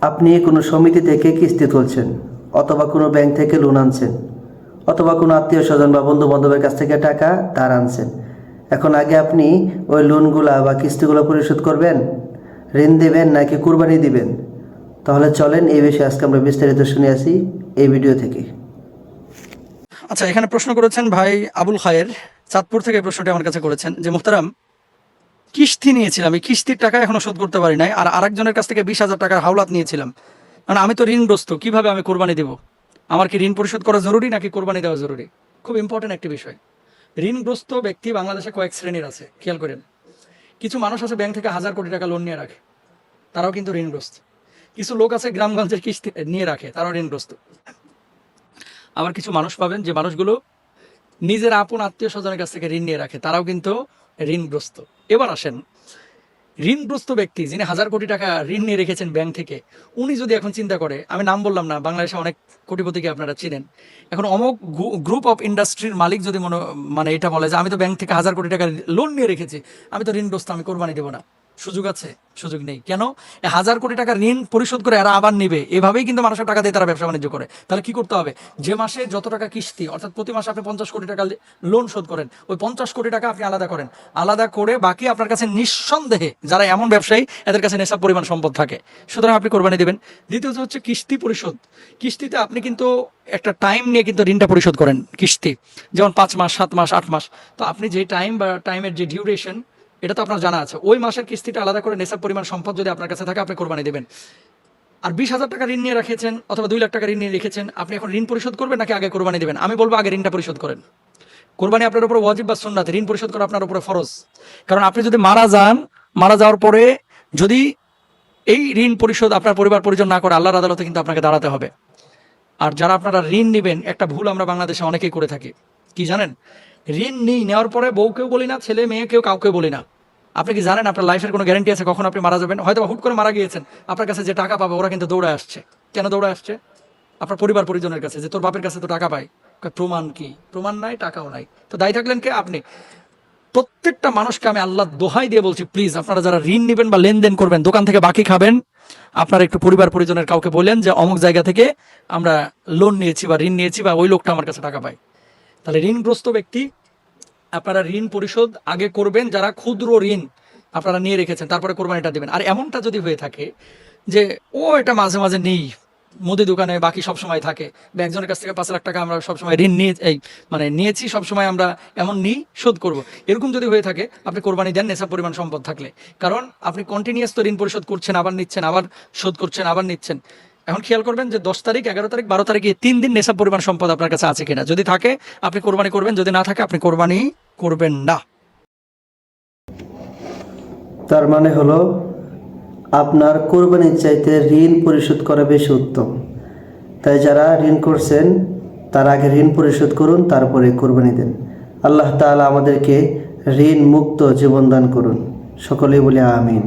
আপনি কোনো সমিতি থেকে কিস্তি তুলছেন, অথবা কোনো ব্যাংক থেকে লোন আনছেন, অথবা কোনো আত্মীয় স্বজন বা বন্ধু বান্ধবের কাছ থেকে টাকা ধার আনছেন। এখন আগে আপনি ওই লোনগুলা বা কিস্তিগুলো পরিশোধ করবেন, ঋণ দেবেন নাকি কুরবানি দিবেন? তাহলে চলেন এই বিষয়ে আজকে আমরা বিস্তারিত শুনে আসি এই ভিডিও থেকে। আচ্ছা, এখানে প্রশ্ন করেছেন ভাই আবুল খায়ের, চাঁদপুর থেকে প্রশ্নটি আমার কাছে করেছেন যে মোহতারাম, কিস্তি নিয়েছিলাম, এই কিস্তির টাকা এখনো শোধ করতে পারি নাই, আর আরেকজনের কাছ থেকে 20,000 টাকার হাওলাত নিয়েছিলাম। মানে আমি তো ঋণগ্রস্ত, কিভাবে আমি কোরবানি দেব? আমার কি ঋণ পরিশোধ করা জরুরি নাকি কোরবানি দেওয়া জরুরি? খুব ইম্পর্টেন্ট একটি বিষয়। ঋণগ্রস্ত ব্যক্তি বাংলাদেশে কয়েক শ্রেণীর আছে, খেয়াল করেন। কিছু মানুষ আছে ব্যাংক থেকে 1,000 কোটি টাকা লোন নিয়ে রাখে, তারাও কিন্তু ঋণগ্রস্ত। কিছু লোক আছে গ্রামগঞ্জের কিস্তি নিয়ে রাখে, তারাও ঋণগ্রস্ত। আবার কিছু মানুষ পাবেন যে মানুষগুলো নিজের আপন আত্মীয় স্বজনের কাছ থেকে ঋণ নিয়ে রাখে, তারাও কিন্তু ঋণগ্রস্ত। এবার আসেন, ঋণগ্রস্ত ব্যক্তি যিনি 1,000 কোটি টাকা ঋণ নিয়ে রেখেছেন ব্যাংক থেকে, উনি যদি এখন চিন্তা করে, আমি নাম বললাম না, বাংলাদেশে অনেক কোটিপতিকে আপনারা চিনেন, এখন অমুক গ্রুপ অফ ইন্ডাস্ট্রির মালিক যদি মানে এটা বলে যে আমি তো ব্যাংক থেকে 1,000 কোটি টাকা লোন নিয়ে রেখেছি, আমি তো ঋণগ্রস্ত, আমি কোরবানি দেবো না, সুযোগ আছে? সুযোগ নেই। কেন? 1,000 কোটি টাকা ঋণ পরিশোধ করে এরা আবার নিবে, এভাবেই কিন্তু মানুষের টাকা দিয়ে তারা ব্যবসা বাণিজ্য করে। তাহলে কি করতে হবে? যে মাসে যত টাকা কিস্তি, অর্থাৎ প্রতি মাসে আপনি 50 কোটি টাকা লোন শোধ করেন, ওই 50 কোটি টাকা আপনি আলাদা করেন, আলাদা করে বাকি আপনার কাছে নিঃসন্দেহে যারা এমন ব্যবসায়ী এদের কাছে নেশা পরিমাণ সম্পদ থাকে, সুতরাং আপনি কোরবানি দেবেন। দ্বিতীয়ত হচ্ছে কিস্তি পরিশোধ। কিস্তিতে আপনি কিন্তু একটা টাইম নিয়ে কিন্তু ঋণটা পরিশোধ করেন, কিস্তি যেমন 5 মাস, 7 মাস, 8 মাস। তো আপনি যে টাইম বা টাইমের যে ডিউরেশন, এটা তো আপনার জানা আছে, ওই মাসের কিস্তিটা আলাদা করে নেশাব পরিমাণ সম্পদ যদি আপনার কাছে থাকে, আপনি কোরবানি দেবেন। আর 20,000 টাকা ঋণ নিয়ে রেখেছেন অথবা 2 লাখ টাকা ঋণ নিয়ে রেখেছেন, আপনি এখন ঋণ পরিশোধ করবেন নাকি আগে কোরবানি দেবেন? আমি বলবো আগে ঋণটা পরিশোধ করেন। কোরবানি আপনার উপর ওয়াজিব বা সুন্নাত, ঋণ পরিশোধ করা আপনার উপরে ফরজ। কারণ আপনি যদি মারা যান, মারা যাওয়ার পরে যদি এই ঋণ পরিশোধ আপনার পরিবার পরিজন না করে, আল্লাহর আদালতে কিন্তু আপনাকে দাঁড়াতে হবে। আর যারা আপনারা ঋণ নেবেন, একটা ভুল আমরা বাংলাদেশে অনেকেই করে থাকি, কি জানেন? ঋণ নেওয়ার পরে বউকেও বলি না, ছেলে মেয়েকেও কাউকে বলি না। আপনি কি জানেন আপনার লাইফের কোনো গ্যারান্টি আছে কখন আপনি মারা যাবেন? হয়তো হুট করে মারা গিয়েছেন, আপনার কাছে যে টাকা পাবে ওরা কিন্তু দৌড়ে আসছে। কেন দৌড়ে আসছে? আপনার পরিবার পরিজনের কাছে, যে তোর বাপের কাছে তো টাকা পায়। প্রমাণ কি? প্রমাণ নাই, টাকাও নাই, তো দায়ী থাকলেন কে? আপনি। প্রত্যেকটা মানুষকে আমি আল্লাহ দোহাই দিয়ে বলছি, প্লিজ আপনারা যারা ঋণ নেবেন বা লেনদেন করবেন, দোকান থেকে বাকি খাবেন, আপনারা একটু পরিবার পরিজনের কাউকে বলেন যে অমুক জায়গা থেকে আমরা লোন নিয়েছি বা ঋণ নিয়েছি, বা ওই লোকটা আমার কাছে টাকা পায়। তাহলে ঋণগ্রস্ত ব্যক্তি, আপনারা ঋণ পরিশোধ আগে করবেন যারা ক্ষুদ্র ঋণ আপনারা নিয়ে রেখেছেন, তারপরে কোরবানিটা দেবেন। আর এমনটা যদি হয়ে থাকে যে ও এটা মাঝে মাঝে নেই, মুদি দোকানে বাকি সব সময় থাকে, বা একজনের কাছ থেকে 5 লাখ টাকা আমরা সবসময় ঋণ নিয়ে নিয়েছি, সবসময় আমরা এমন নিই, শোধ করব, এরকম যদি হয়ে থাকে, আপনি কোরবানি দেন নেশা পরিমাণ সম্পদ থাকলে। কারণ আপনি কন্টিনিউয়াস তো ঋণ পরিশোধ করছেন, আবার নিচ্ছেন, আবার শোধ করছেন, আবার নিচ্ছেন। এখন খেয়াল করবেন যে 10 তারিখ, 11 তারিখ, 12 তারিখে 3 দিন নেশা পরিমাণ সম্পদ আপনার কাছে আছে কিনা। যদি থাকে আপনি কোরবানি করবেন, যদি না থাকে আপনি কোরবানি করবেন না। তার মানে হলো আপনার কোরবানির চাইতে ঋণ পরিশোধ করা বেশি উত্তম। তাই যারা ঋণ করছেন তার আগে ঋণ পরিশোধ করুন, তারপরে কোরবানি দেন। আল্লাহ তাআলা আমাদেরকে ঋণ মুক্ত জীবন দান করুন। সকলেই বলি আমিন।